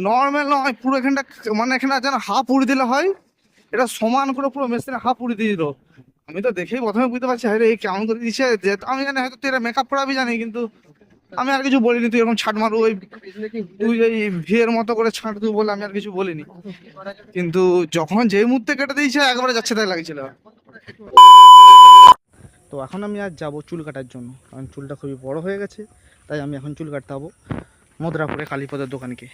Normal নয়, পুরো এখানটা মানে এখানে যেন হাফ উড়ে দিলে হয়, এটা সমান করে পুরো মেশিনে হাফ উড়ে দিয়ে দিল। আমি তো দেখেই প্রথমে বুঝতে পারছি আরে এই কেমন করে দিচ্ছে, যে আমি জানি হয়তো তুই এটা মেকআপ করাবি জানি, কিন্তু আমি আর কিছু বলিনি। তুই এরকম ছাট মারু ওই তুই এই ভিয়ের মতো করে ছাঁট তুই বলে আমি আর কিছু বলিনি, কিন্তু যখন যেই মুহূর্তে কেটে দিয়েছে একবারে যাচ্ছে তাই লাগছিল। তো এখন আমি আর যাবো চুল কাটার জন্য, কারণ চুলটা খুবই বড় হয়ে গেছে, তাই আমি এখন চুল কাটতে যাবো মদরাপুরে কালীপদের দোকানকে।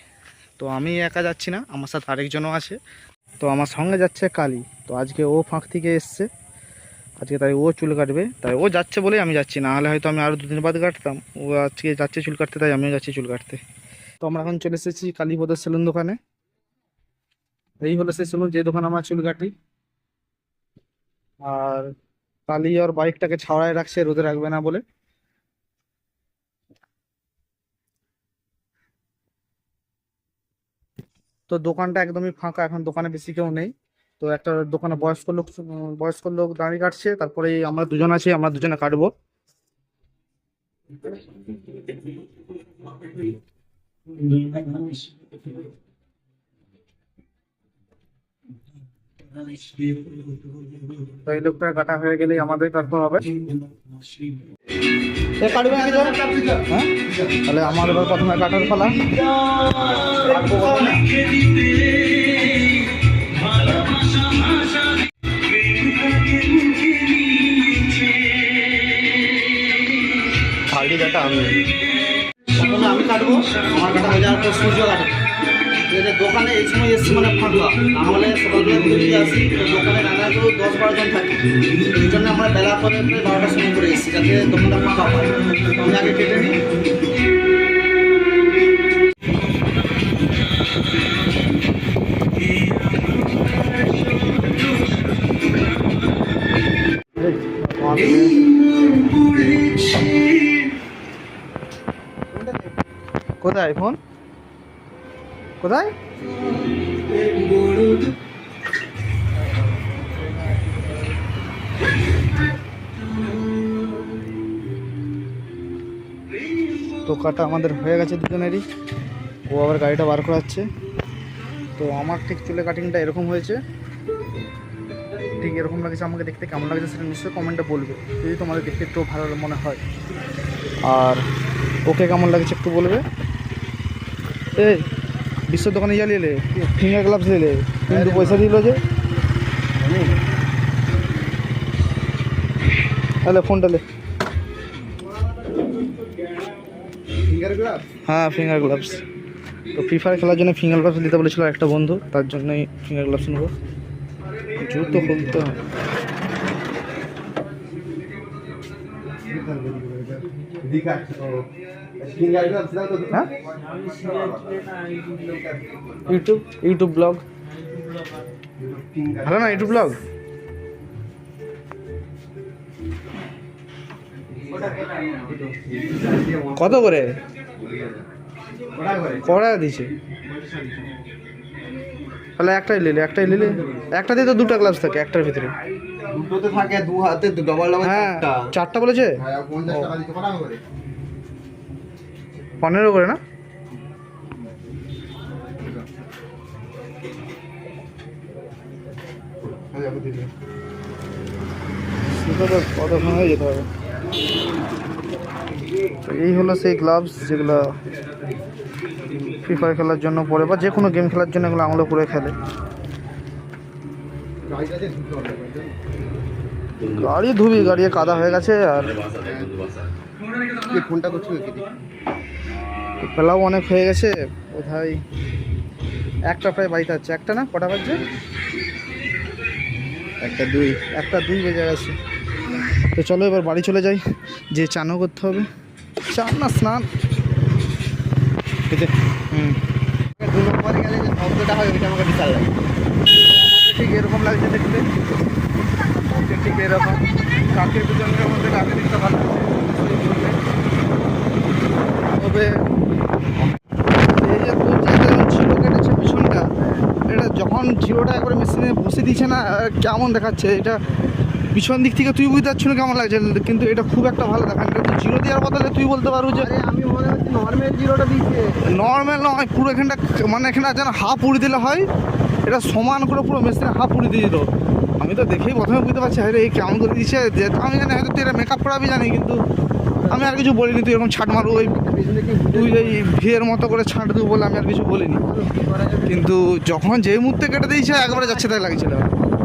তো আমি একা যাচ্ছি না, আমার সাথে আরেকজনও আছে। তো আমার সঙ্গে যাচ্ছে কালী, তো আজকে ও ফাঁক থেকে এসছে আজকে, তাই ও চুল কাটবে, তাই ও যাচ্ছে বলেই আমি যাচ্ছি, না হলে হয়তো আমি আরও দুদিন বাদে কাটতাম। ও আজকে যাচ্ছে চুল কাটতে, তাই আমিও যাচ্ছি চুল কাটতে। তো আমরা এখন চলে এসেছি কালীপদের সেলুন দোকানে। এই হলো সেই সেলুন যে দোকানে আমরা চুল কাটি। আর কালী ওর বাইকটাকে ছাওয়ায় রাখছে রোদে রাখবে না বলে। তো দোকানটা একদমই ফাঁকা, এখন দোকানে বেশি কেউ নেই। তো একটা দোকানে বয়স্ক লোক দাঁড়িয়ে কাটছে, তারপরে আমরা দুজন আছি, আমরা দুজনে কাটবো। তো এই লোকটা কাটা হয়ে গেলেই আমাদের কাটতে হবে। কাটবে নাকি তো? হ্যাঁ, তাহলে আমার এবার প্রথমে কাটার পালা। প্রথমে আমি কাটবো, আমার কাটা হয়ে যাওয়ার পর সূর্য কাটবে। দোকানে এই সময় এসছি মানে ফাঁকা, নাহলে সকালবেলা ঘুরে আসি, দোকানে রান্নাগুলো 10-12 জন থাকে, এই জন্য আমরা বেলা করে 12টার সময় করে এসেছি, যাতে দোকানটা ফাঁকা পাই। আমি আগে কেটে নিই। কোথায় ফোন, কোথায়? তো কাটা আমাদের হয়ে গেছে দুজনেরই, ও আবার গাড়িটা বার করাচ্ছে। তো আমার ঠিক চুলে কাটিংটা এরকম হয়েছে, ঠিক এরকম লাগছে। আমাকে দেখতে কেমন লাগছে সেটা নিশ্চয়ই কমেন্টে বলবে, যদি তোমাদের দেখতে একটু ভালো মনে হয়। আর ওকে কেমন লাগছে একটু বলবে। এই বিশ্বর দোকানে যা নিলে ফিঙ্গার গ্লাভস নিলে, কিন্তু পয়সা দিল যে। তাহলে ফোনটা লে। হ্যাঁ ফিঙ্গার গ্লাভস। তো ফ্রি ফায়ার খেলার জন্য ফিঙ্গার গ্লাভস দিতে বলেছিল একটা বন্ধু, তার জন্যই ফিঙ্গার গ্লাভস নেবো। জুতো খুলতে ইউটিউব ব্লগ ভালো না? ইউটিউব ব্লগ কত করে? কটা দিছে? তাহলে একটাই নিলে একটা দিয়ে তো দুটো গ্লাভস থাকে একটার ভিতরে। দুটোতে থাকে, দু হাতে ডবল ডবল। হ্যাঁ চারটা বলেছে। 15 করে না? কতক্ষণ হয়ে যেতে হবে। তো এই হলো সেই গ্লাভস যেগুলো ফ্রি ফায়ার খেলার জন্য পরে, বা যে কোনো গেম খেলার জন্য এগুলো আঙুলে পরে খেলে। গাড়ি ধুবি, গাড়ি কাদা হয়ে গেছে। আর ফোনটা করছি বেলাও অনেক হয়ে গেছে, কোথায় একটা প্রায় বাড়িতে আছে। একটা না, কটা বাজছে? একটা দুই বেজে গেছে। তো চলো এবার বাড়ি চলে যাই, যে চানও করতে হবে। চান না স্নান। দু নম্বরে গেলে যে শব্দটা হয় ওইটা আমাকে বিশাল লাগে। ঠিক এরকম লাগছে দেখতে, ঠিক এরকম কাকের পিছনের মধ্যে কাকে দেখতে ভালো লাগছে। তবে এই যে তোর যে জিরো কেটেছে পিছনটা, এটা যখন জিরোটা একবারে মেশিনে বসে দিচ্ছে না, কেমন দেখাচ্ছে এটা। পিছন দিক থেকে তুই বুঝতে পারছো না কেমন লাগছে, কিন্তু এটা খুব একটা ভালো দেখা, এটা জিরো দেওয়ার বদলে তুই বলতে পারবো যে আরে আমি মনে হচ্ছে নর্মাল জিরোটা দিচ্ছে। নর্মাল নয়, পুরো এখানটা মানে এখানে যেন হাফ উড়ি দিলে হয়, এটা সমান করে পুরো মেশিনে হাফ উড়ি দিয়ে দিল। আমি তো দেখেই প্রথমে বুঝতে পারছি আরে এই কেমন করে দিচ্ছে, আমি জানি হয়তো তুই এটা মেকআপ করাবি জানি, কিন্তু আমি আর কিছু বলিনি। তুই এরকম ছাট মারু ওই পেছনে কি তুই এই ভিয়ের মতো করে ছাঁট দেবো বলে আমি আর কিছু বলিনি, কি করা যাবে? কিন্তু যখন যেই মুহূর্তে কেটে দিয়েছে একবারে যাচ্ছে তাই লাগছিল।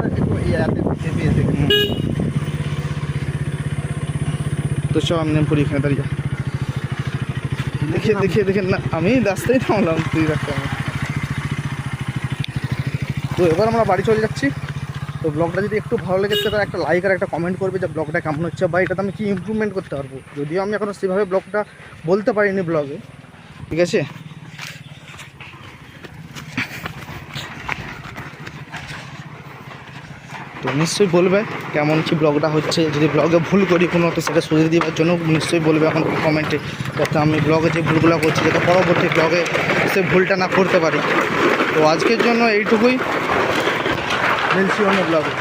একটু ইয়াতে চেপে এসে তো চ আমি নেম পড়ি এখানে দাঁড়িয়ে দেখে না, আমি রাস্তায় থামলাম, তুই রাখতে হবে। তো এবার আমরা বাড়ি চলে যাচ্ছি। তো ব্লগটা যদি একটু ভালো লেগে থাকে তাহলে একটা লাইক আর একটা কমেন্ট করবে যে ব্লগটা কেমন হচ্ছে, বা এটাতে আমি কী ইমপ্রুভমেন্ট করতে পারবো। যদিও আমি এখনও সেভাবে ব্লগটা বলতে পারিনি ব্লগে, ঠিক আছে। তো নিশ্চয়ই বলবে কেমন কি ব্লগটা হচ্ছে, যদি ব্লগে ভুল করি কোনো তো সেটা সুযোগ দেওয়ার জন্য নিশ্চয়ই বলবে আমাকে কমেন্টে, যাতে আমি ব্লগে যে ভুলগুলো করছি যাতে পরবর্তী ব্লগে সে ভুলটা না করতে পারি। তো আজকের জন্য এইটুকুই, মিলছি অন্য ব্লগে।